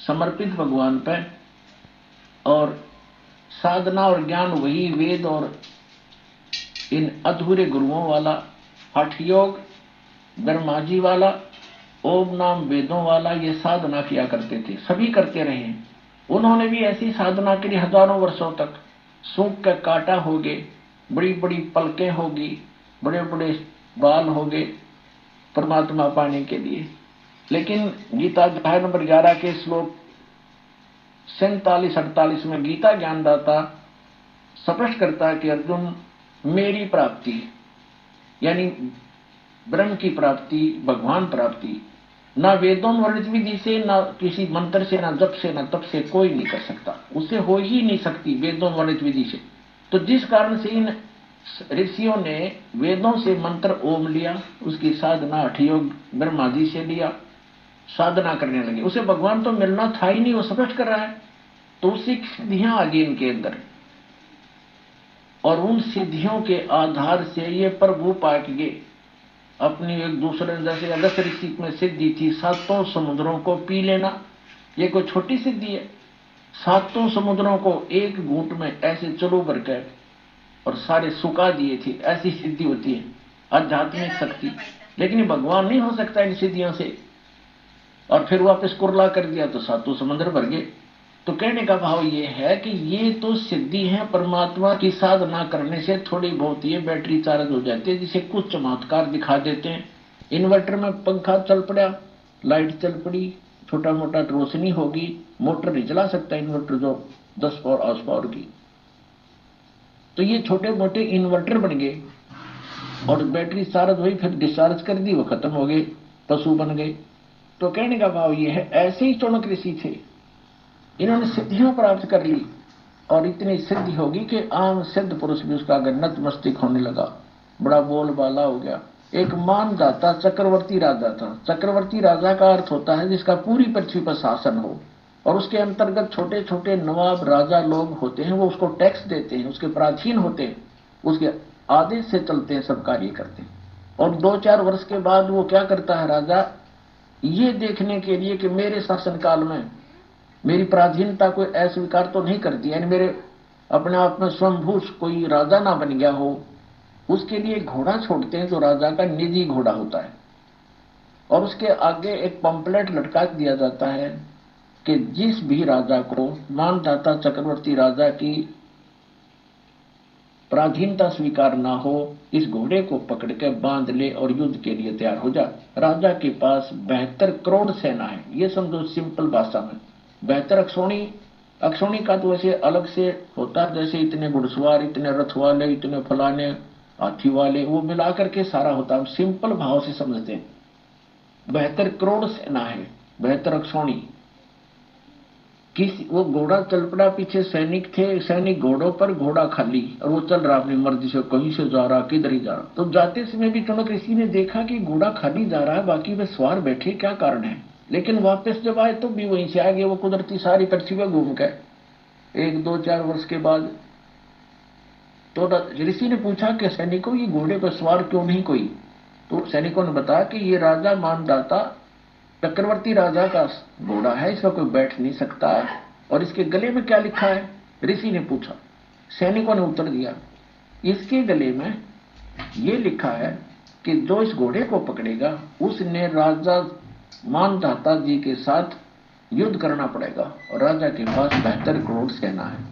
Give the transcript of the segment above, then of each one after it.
समर्पित भगवान पे, और साधना और ज्ञान वही वेद और इन अधूरे गुरुओं वाला, हठ योग ब्रह्मा जी वाला, ओम नाम वेदों वाला, ये साधना किया करते थे, सभी करते रहे। उन्होंने भी ऐसी साधना के लिए हजारों वर्षों तक सूख का काटा होगे, बड़ी बड़ी पलकें होगी, बड़े बड़े बाल होगे परमात्मा पाने के लिए। लेकिन गीता अध्याय नंबर 11 के श्लोक 47-48 में गीता ज्ञानदाता स्पष्ट करता है कि अर्जुन, मेरी प्राप्ति यानी ब्रह्म की प्राप्ति, भगवान प्राप्ति ना वेदों वर्णित विधि से, ना किसी मंत्र से, ना जप से, ना तप से कोई नहीं कर सकता, उसे हो ही नहीं सकती वेदों वर्णित विधि से। तो जिस कारण से इन ऋषियों ने वेदों से मंत्र ओम लिया, उसकी साधना हठ योग ब्रह्मादि से लिया, साधना करने लगे, उसे भगवान तो मिलना था ही नहीं, वो स्पष्ट कर रहा है। तो उसी सिद्धियां आ गई इनके अंदर, और उन सिद्धियों के आधार से ये प्रभु पाक गए अपनी एक दूसरे, जैसे अगस्त ऋषि में सिद्धि थी 7 समुद्रों को पी लेना, ये कोई छोटी सिद्धि है। 7 समुद्रों को एक घूंट में ऐसे चलो भर कर और सारे सुखा दिए थे, ऐसी सिद्धि होती है आध्यात्मिक शक्ति। लेकिन भगवान नहीं हो सकता इन सिद्धियों से, और फिर वापस कुरला कर दिया तो 7 समुद्र भर गए। तो कहने का भाव ये है कि ये तो सिद्धि है परमात्मा की साधना करने से थोड़ी बहुत ये बैटरी चार्ज हो जाती है, जिसे कुछ चमत्कार दिखा देते हैं। इन्वर्टर में पंखा चल पड़ा, लाइट चल पड़ी, छोटा मोटा रोशनी होगी, मोटर नहीं चला सकता इन्वर्टर जो 10 पावर हाउस पावर की। तो ये छोटे मोटे इन्वर्टर बन गए, और बैटरी चार्ज हुई, फिर डिस्चार्ज कर दी, वो खत्म हो गए, पशु बन गए। तो कहने का भाव ये है, ऐसे ही चौनक ऋषि थे, इन्होंने सिद्धियां प्राप्त कर ली, और इतनी सिद्धि होगी कि आम सिद्ध पुरुष भी उसका अगर नतमस्तक होने लगा, बड़ा बोलबाला हो गया। एक मानदाता चक्रवर्ती राजा था। चक्रवर्ती राजा का अर्थ होता है जिसका पूरी पृथ्वी पर शासन हो, और उसके अंतर्गत छोटे छोटे नवाब राजा लोग होते हैं, वो उसको टैक्स देते हैं, उसके प्राचीन होते हैं, उसके आदेश से चलते हैं, सब कार्य करते हैं। और 2-4 वर्ष के बाद वो क्या करता है राजा, ये देखने के लिए कि मेरे शासनकाल में मेरी पराधीनता कोई अस्वीकार तो नहीं करती, यानी मेरे अपने आप में स्वयंभू कोई राजा ना बन गया हो, उसके लिए घोड़ा छोड़ते हैं जो राजा का निजी घोड़ा होता है, और उसके आगे एक पंपलेट लटका दिया जाता है कि जिस भी राजा को मानदाता चक्रवर्ती राजा की पराधीनता स्वीकार ना हो, इस घोड़े को पकड़ के बांध ले और युद्ध के लिए तैयार हो जा। राजा के पास 72 करोड़ सेना है, ये समझो सिंपल भाषा में। 72 अक्षौणी का तो वैसे अलग से होता है, जैसे इतने घुड़सवार, इतने रथ वाले, इतने फलाने हाथी वाले, वो मिलाकर के सारा होता है, सिंपल भाव से समझते हैं। 72 करोड़ सेना है, 72 अक्षौणी। वो घोड़ा चल पड़ा, पीछे सैनिक थे, सैनिक घोड़ों पर, घोड़ा खाली, और वो चल रहा अपनी मर्जी से, कहीं से जा रहा, किधर ही जा रहा। तो जाते समय भी चौनक ऋषि ने देखा कि घोड़ा खाली जा रहा है, बाकी वे सवार बैठे, क्या कारण है। लेकिन वापस जब आए तो भी वहीं से आ गए, वो कुदरती सारी पृथ्वी पर घूम के 1-2-4 वर्ष के बाद। तो ऋषि ने पूछा कि सैनिकों, ये घोड़े पर सवार क्यों नहीं कोई। तो सैनिकों ने बताया कि ये राजा मानदाता चक्रवर्ती राजा का घोड़ा है, इसमें कोई बैठ नहीं सकता। और इसके गले में क्या लिखा है, ऋषि ने पूछा। सैनिकों ने उत्तर दिया, इसके गले में ये लिखा है कि जो इस घोड़े को पकड़ेगा उसने राजा मानदाता जी के साथ युद्ध करना पड़ेगा, और राजा के पास 72 करोड़ सेना है।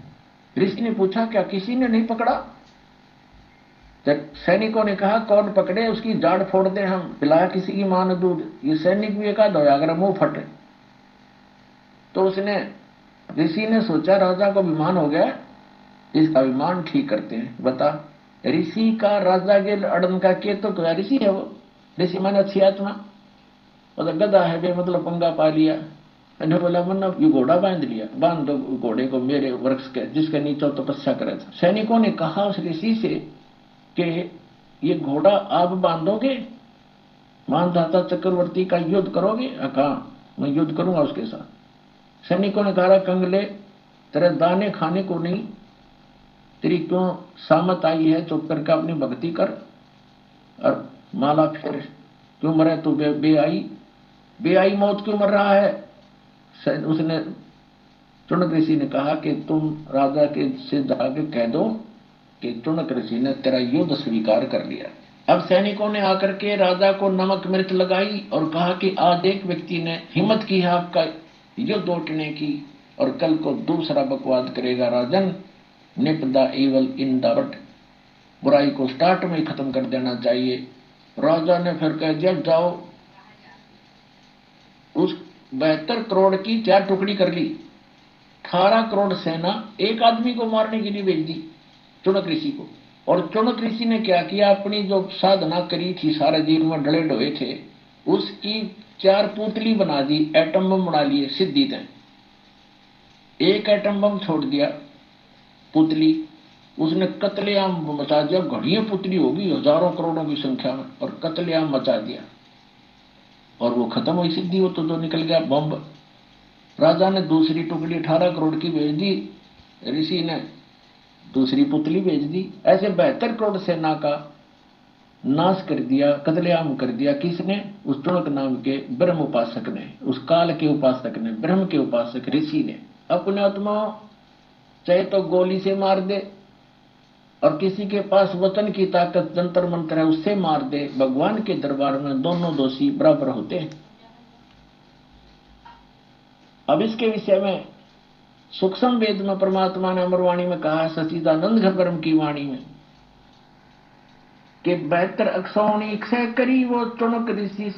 ऋषि ने पूछा, क्या किसी ने नहीं पकड़ा। सैनिकों ने कहा, कौन पकड़े, उसकी जाड़ फोड़ दे हम, पिलाया किसी की मां ने दूध। ये सैनिक भी एक आध होया अगर मुंह फटे। तो उसने, ऋषि ने सोचा राजा को अभिमान हो गया, इसका अभिमान ठीक करते हैं। बता, ऋषि का राजा के अड़न का के तो क्या ऋषि है वो। ऋषि माने अच्छी आत्मा, मतलब गधा है बे, मतलब पंगा पा लिया। मैंने बोला, मन ये घोड़ा बांध लिया, बांध दो घोड़े को मेरे वृक्ष के जिसके नीचे तपस्या करे था। सैनिकों ने कहा उस ऋषि से कि ये घोड़ा आप बांधोगे, मानदाता चक्रवर्ती का युद्ध करोगे। कहा, मैं युद्ध करूंगा उसके साथ। सैनिकों ने कहा, कंगले, तेरे दाने खाने को नहीं, तेरी क्यों सामत आई है, चुप करके अपनी भक्ति कर, और माला फिर क्यों मरे तू बेआई मौत क्यों मर रहा है। उसने चुनक ऋषि ने कहा कि तुम राजा के से जाके कह दो कि चुनक ऋषि ने तेरा युद्ध स्वीकार कर लिया। अब सैनिकों ने आकर के राजा को नमक मिर्च लगाई और कहा कि आज एक व्यक्ति ने हिम्मत की है आपका युद्ध उठने की और कल को दूसरा बकवाद करेगा। Rajan, nip the evil in the bud, बुराई को स्टार्ट में खत्म कर देना चाहिए। राजा ने फिर कह दिया जाओ। उस 72 करोड़ की 4 टुकड़ी कर ली। 18 करोड़ सेना एक आदमी को मारने के लिए भेज दी, चुनक ऋषि को। और चुनक ऋषि ने क्या किया, अपनी जो साधना करी थी सारे दिन में डले ढोए थे, उसकी 4 पुतली बना दी, एटम बम बना लिए सिद्धि तय। एक एटम बम छोड़ दिया पुतली, उसने कत्लेआम मचा दिया। घड़ियों पुतली होगी हजारों करोड़ों की संख्या में, और कत्लेआम मचा दिया और वो खत्म हुई सिद्धि। वो तो निकल गया बम। राजा ने दूसरी टुकड़ी 18 करोड़ की भेज दी, ऋषि ने दूसरी पुतली भेज दी। ऐसे 72 करोड़ सेना का नाश कर दिया, कत्लेआम कर दिया। किसने? उस चुनक नाम के ब्रह्म उपासक ने, उस काल के उपासक ने, ब्रह्म के उपासक ऋषि ने। अपने आत्माओं चाहे तो गोली से मार दे, और किसी के पास वचन की ताकत जंतर मंत्र है उससे मार दे, भगवान के दरबार में दोनों दोषी बराबर होते हैं। अब इसके विषय में सूक्ष्म वेद में परमात्मा ने अमरवाणी में कहा, सच्चिदानंद घबरम की वाणी में, कि 72 अक्षौणी क्षय करी वो चुनक ऋषि